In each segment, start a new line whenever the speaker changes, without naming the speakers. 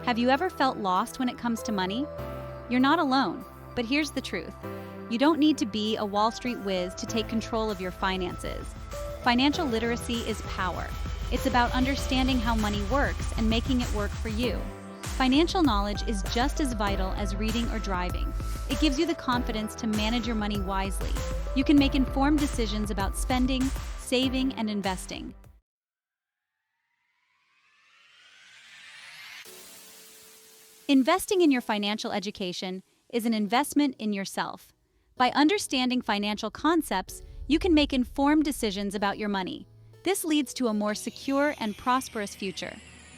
Have you ever felt lost when it comes to money? You're not alone, but here's the truth. You don't need to be a Wall Street whiz to take control of your finances. Financial literacy is power. It's about understanding how money works and making it work for you. Financial knowledge is just as vital as reading or driving. It gives you the confidence to manage your money wisely. You can make informed decisions about spending, saving, and investing. Investing in your financial education is an investment in yourself. By understanding financial concepts, you can make informed decisions about your money. This leads to a more secure and prosperous future.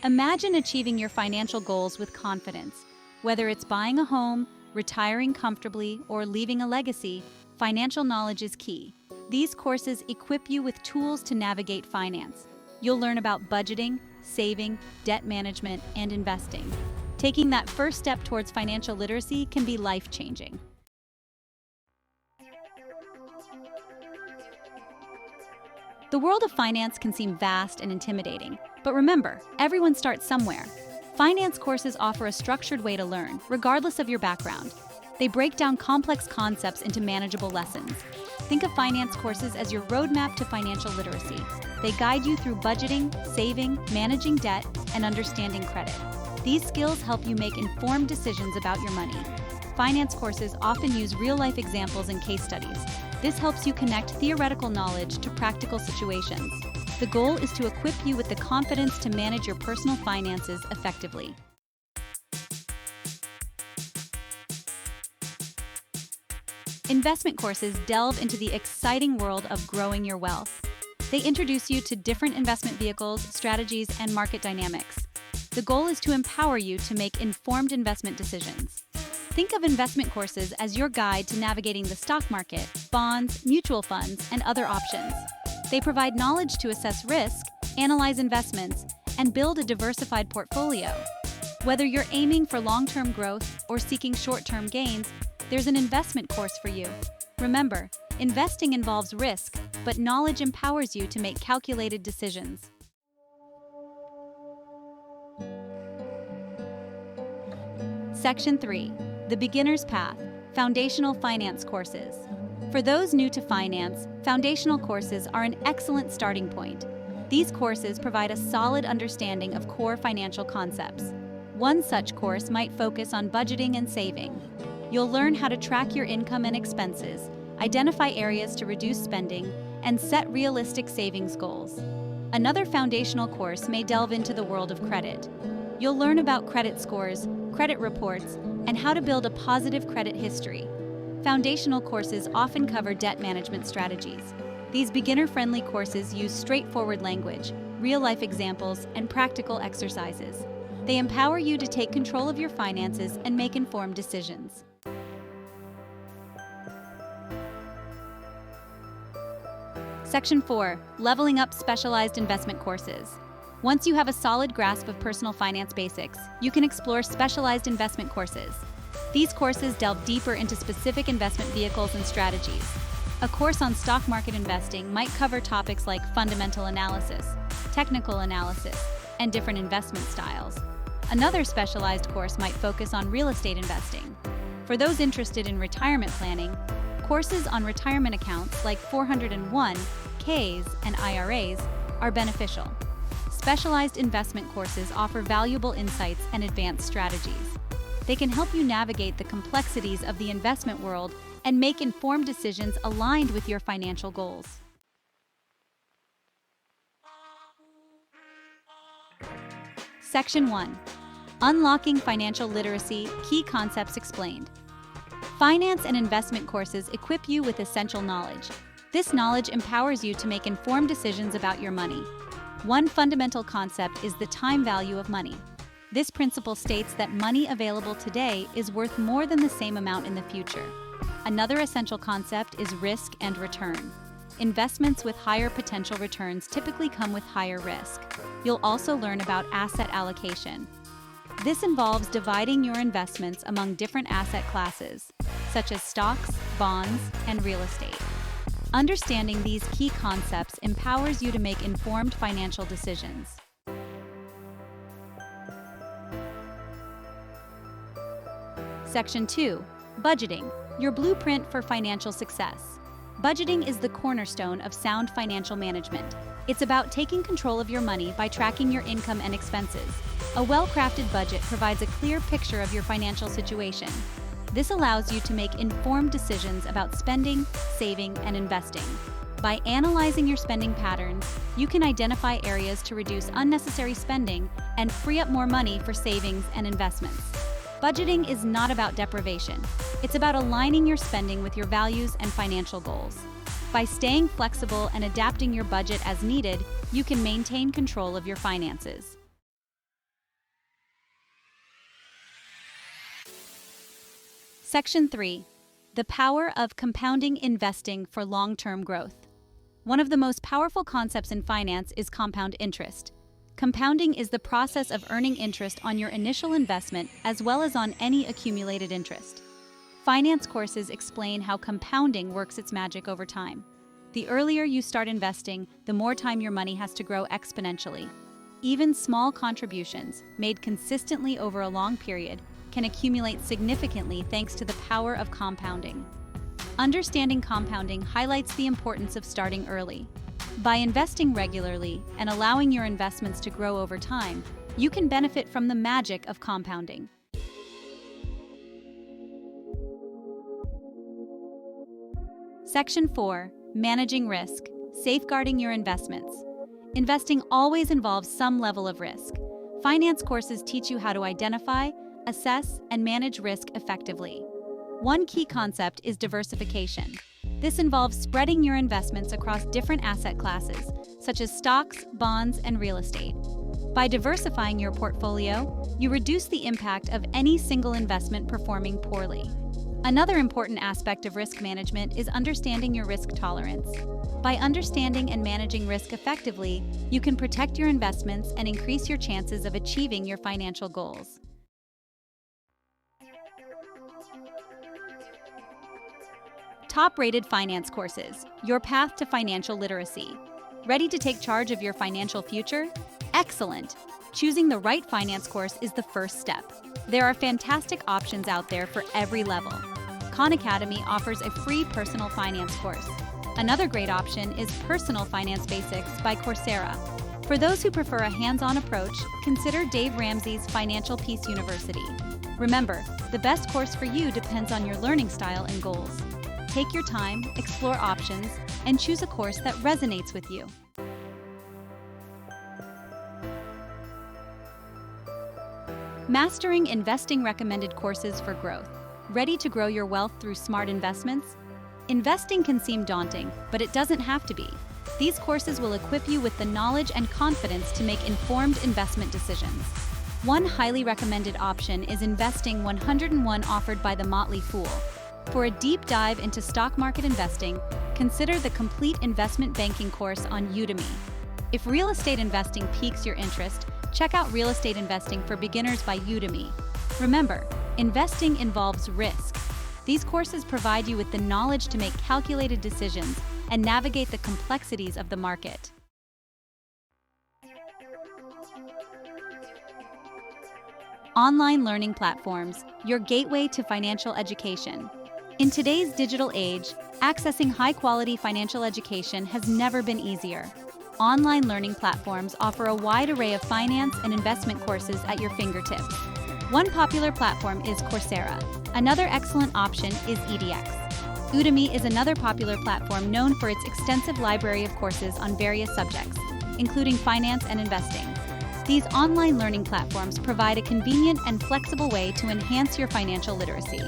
Imagine achieving your financial goals with confidence. Whether it's buying a home, retiring comfortably, or leaving a legacy, financial knowledge is key. These courses equip you with tools to navigate finance. You'll learn about budgeting, saving, debt management, and investing. Taking that first step towards financial literacy can be life-changing. The world of finance can seem vast and intimidating, but remember, everyone starts somewhere. Finance courses offer a structured way to learn, regardless of your background. They break down complex concepts into manageable lessons. Think of finance courses as your roadmap to financial literacy. They guide you through budgeting, saving, managing debt, and understanding credit. These skills help you make informed decisions about your money. Finance courses often use real-life examples and case studies. This helps you connect theoretical knowledge to practical situations. The goal is to equip you with the confidence to manage your personal finances effectively. Investment courses delve into the exciting world of growing your wealth. They introduce you to different investment vehicles, strategies, and market dynamics. The goal is to empower you to make informed investment decisions. Think of investment courses as your guide to navigating the stock market, bonds, mutual funds, and other options. They provide knowledge to assess risk, analyze investments, and build a diversified portfolio. Whether you're aiming for long-term growth or seeking short-term gains, there's an investment course for you. Remember, investing involves risk, but knowledge empowers you to make calculated decisions. Section 3. The Beginner's Path, Foundational Finance Courses. For those new to finance, foundational courses are an excellent starting point. These courses provide a solid understanding of core financial concepts. One such course might focus on budgeting and saving. You'll learn how to track your income and expenses, identify areas to reduce spending, and set realistic savings goals. Another foundational course may delve into the world of credit. You'll learn about credit scores, credit reports, and how to build a positive credit history. Foundational courses often cover debt management strategies. These beginner-friendly courses use straightforward language, real-life examples, and practical exercises. They empower you to take control of your finances and make informed decisions. Section 4. Leveling up specialized investment courses. Once you have a solid grasp of personal finance basics, you can explore specialized investment courses. These courses delve deeper into specific investment vehicles and strategies. A course on stock market investing might cover topics like fundamental analysis, technical analysis, and different investment styles. Another specialized course might focus on real estate investing. For those interested in retirement planning, courses on retirement accounts like 401(k)s and IRAs are beneficial. Specialized investment courses offer valuable insights and advanced strategies. They can help you navigate the complexities of the investment world and make informed decisions aligned with your financial goals. Section 1. Unlocking Financial Literacy, Key Concepts Explained. Finance and investment courses equip you with essential knowledge. This knowledge empowers you to make informed decisions about your money. One fundamental concept is the time value of money. This principle states that money available today is worth more than the same amount in the future. Another essential concept is risk and return. Investments with higher potential returns typically come with higher risk. You'll also learn about asset allocation. This involves dividing your investments among different asset classes, such as stocks, bonds, and real estate. Understanding these key concepts empowers you to make informed financial decisions. Section 2. Budgeting, your blueprint for financial success. Budgeting is the cornerstone of sound financial management. It's about taking control of your money by tracking your income and expenses. A well-crafted budget provides a clear picture of your financial situation. This allows you to make informed decisions about spending, saving, and investing. By analyzing your spending patterns, you can identify areas to reduce unnecessary spending and free up more money for savings and investments. Budgeting is not about deprivation. It's about aligning your spending with your values and financial goals. By staying flexible and adapting your budget as needed, you can maintain control of your finances. Section 3. The power of compounding investing for long-term growth. One of the most powerful concepts in finance is compound interest. Compounding is the process of earning interest on your initial investment as well as on any accumulated interest. Finance courses explain how compounding works its magic over time. The earlier you start investing, the more time your money has to grow exponentially. Even small contributions, made consistently over a long period, can accumulate significantly thanks to the power of compounding. Understanding compounding highlights the importance of starting early. By investing regularly and allowing your investments to grow over time, you can benefit from the magic of compounding. Section 4. Managing risk, safeguarding your investments. Investing always involves some level of risk. Finance courses teach you how to identify, assess, and manage risk effectively. One key concept is diversification. This involves spreading your investments across different asset classes, such as stocks, bonds, and real estate. By diversifying your portfolio, you reduce the impact of any single investment performing poorly. Another important aspect of risk management is understanding your risk tolerance. By understanding and managing risk effectively, you can protect your investments and increase your chances of achieving your financial goals. Top-rated finance courses, your path to financial literacy. Ready to take charge of your financial future? Excellent! Choosing the right finance course is the first step. There are fantastic options out there for every level. Khan Academy offers a free personal finance course. Another great option is Personal Finance Basics by Coursera. For those who prefer a hands-on approach, consider Dave Ramsey's Financial Peace University. Remember, the best course for you depends on your learning style and goals. Take your time, explore options, and choose a course that resonates with you. Mastering investing recommended courses for growth. Ready to grow your wealth through smart investments? Investing can seem daunting, but it doesn't have to be. These courses will equip you with the knowledge and confidence to make informed investment decisions. One highly recommended option is Investing 101 offered by The Motley Fool. For a deep dive into stock market investing, consider the Complete Investment Banking course on Udemy. If real estate investing piques your interest, check out Real Estate Investing for Beginners by Udemy. Remember, investing involves risk. These courses provide you with the knowledge to make calculated decisions and navigate the complexities of the market. Online learning platforms, your gateway to financial education. In today's digital age, accessing high-quality financial education has never been easier. Online learning platforms offer a wide array of finance and investment courses at your fingertips. One popular platform is Coursera. Another excellent option is edX. Udemy is another popular platform known for its extensive library of courses on various subjects, including finance and investing. These online learning platforms provide a convenient and flexible way to enhance your financial literacy.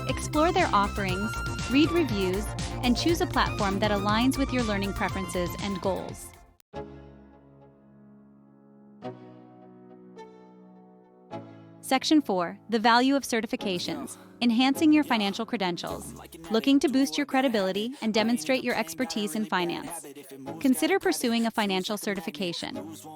Explore their offerings, read reviews, and choose a platform that aligns with your learning preferences and goals. Section 4. The value of certifications. Enhancing your financial credentials. Looking to boost your credibility and demonstrate your expertise in finance? Consider pursuing a financial certification.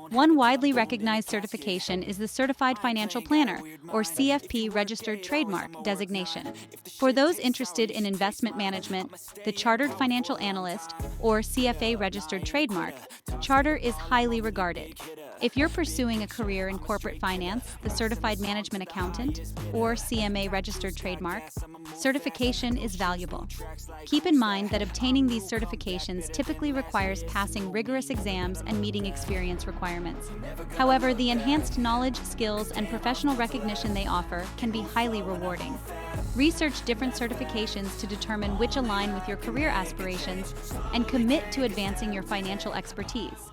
One widely recognized certification is the Certified Financial Planner, or CFP Registered Trademark designation. For those interested in investment management, the Chartered Financial Analyst, or CFA Registered Trademark, charter is highly regarded. If you're pursuing a career in corporate finance, the Certified Management Accountant, or CMA registered trademark, certification is valuable. Keep in mind that obtaining these certifications typically requires passing rigorous exams and meeting experience requirements. However, the enhanced knowledge, skills, and professional recognition they offer can be highly rewarding. Research different certifications to determine which align with your career aspirations and commit to advancing your financial expertise.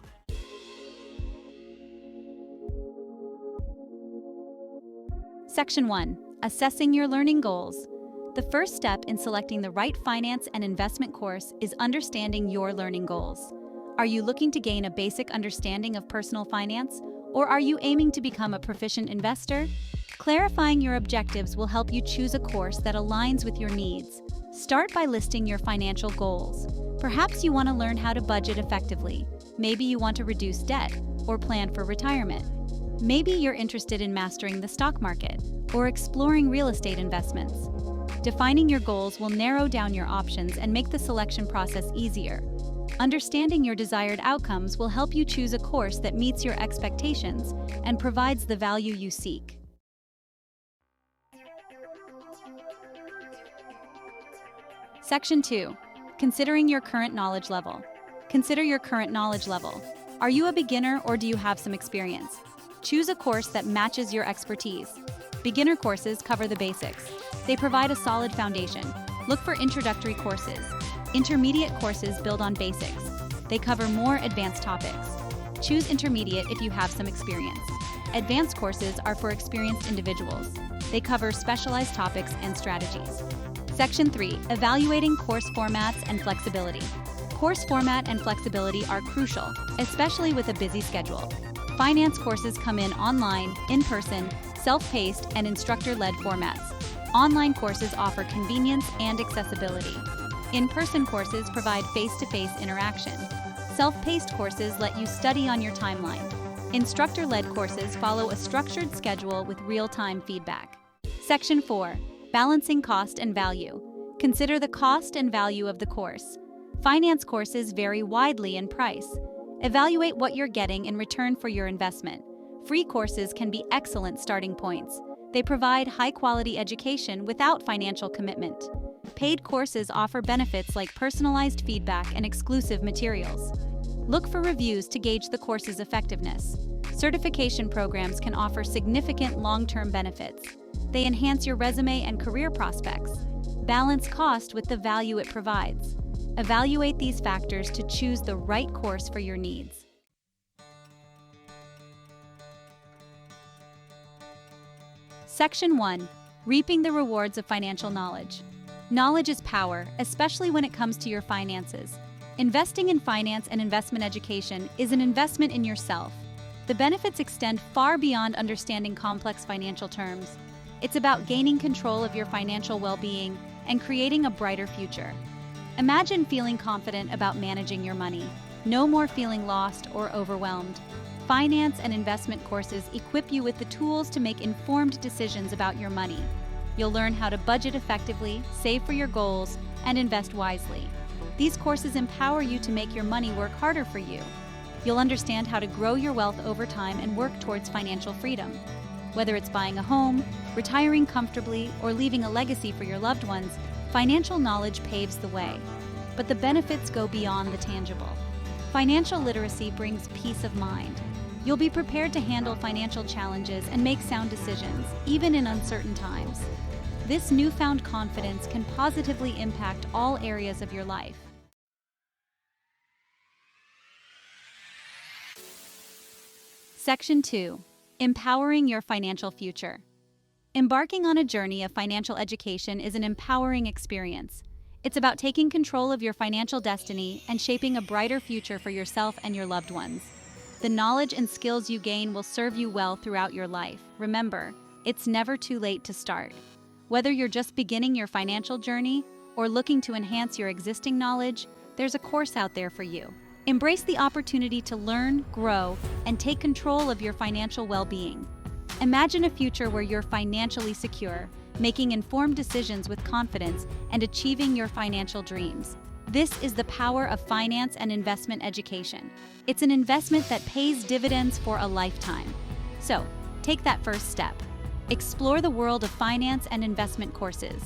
Section 1. Assessing your learning goals. The first step in selecting the right finance and investment course is understanding your learning goals. Are you looking to gain a basic understanding of personal finance, or are you aiming to become a proficient investor? Clarifying your objectives will help you choose a course that aligns with your needs. Start by listing your financial goals. Perhaps you want to learn how to budget effectively. Maybe you want to reduce debt or plan for retirement. Maybe you're interested in mastering the stock market or exploring real estate investments. Defining your goals will narrow down your options and make the selection process easier. Understanding your desired outcomes will help you choose a course that meets your expectations and provides the value you seek. Section 2. Considering your current knowledge level. Consider your current knowledge level. Are you a beginner or do you have some experience? Choose a course that matches your expertise. Beginner courses cover the basics. They provide a solid foundation. Look for introductory courses. Intermediate courses build on basics. They cover more advanced topics. Choose intermediate if you have some experience. Advanced courses are for experienced individuals. They cover specialized topics and strategies. Section 3. Evaluating course formats and flexibility. Course format and flexibility are crucial, especially with a busy schedule. Finance courses come in online, in-person, self-paced, and instructor-led formats. Online courses offer convenience and accessibility. In-person courses provide face-to-face interaction. Self-paced courses let you study on your timeline. Instructor-led courses follow a structured schedule with real-time feedback. Section 4. Balancing cost and value. Consider the cost and value of the course. Finance courses vary widely in price. Evaluate what you're getting in return for your investment. Free courses can be excellent starting points. They provide high-quality education without financial commitment. Paid courses offer benefits like personalized feedback and exclusive materials. Look for reviews to gauge the course's effectiveness. Certification programs can offer significant long-term benefits. They enhance your resume and career prospects. Balance cost with the value it provides. Evaluate these factors to choose the right course for your needs. Section 1. Reaping the rewards of financial knowledge. Knowledge is power, especially when it comes to your finances. Investing in finance and investment education is an investment in yourself. The benefits extend far beyond understanding complex financial terms. It's about gaining control of your financial well-being and creating a brighter future. Imagine feeling confident about managing your money. No more feeling lost or overwhelmed. Finance and investment courses equip you with the tools to make informed decisions about your money. You'll learn how to budget effectively, save for your goals, and invest wisely. These courses empower you to make your money work harder for you. You'll understand how to grow your wealth over time and work towards financial freedom. Whether it's buying a home, retiring comfortably, or leaving a legacy for your loved ones, financial knowledge paves the way. But the benefits go beyond the tangible. Financial literacy brings peace of mind. You'll be prepared to handle financial challenges and make sound decisions, even in uncertain times. This newfound confidence can positively impact all areas of your life. Section 2. Empowering your financial future. Embarking on a journey of financial education is an empowering experience. It's about taking control of your financial destiny and shaping a brighter future for yourself and your loved ones. The knowledge and skills you gain will serve you well throughout your life. Remember, it's never too late to start. Whether you're just beginning your financial journey or looking to enhance your existing knowledge, there's a course out there for you. Embrace the opportunity to learn, grow, and take control of your financial well-being. Imagine a future where you're financially secure, making informed decisions with confidence, and achieving your financial dreams. This is the power of finance and investment education. It's an investment that pays dividends for a lifetime. So, take that first step. Explore the world of finance and investment courses.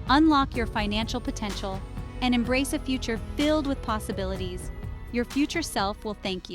Unlock your financial potential and embrace a future filled with possibilities. Your future self will thank you.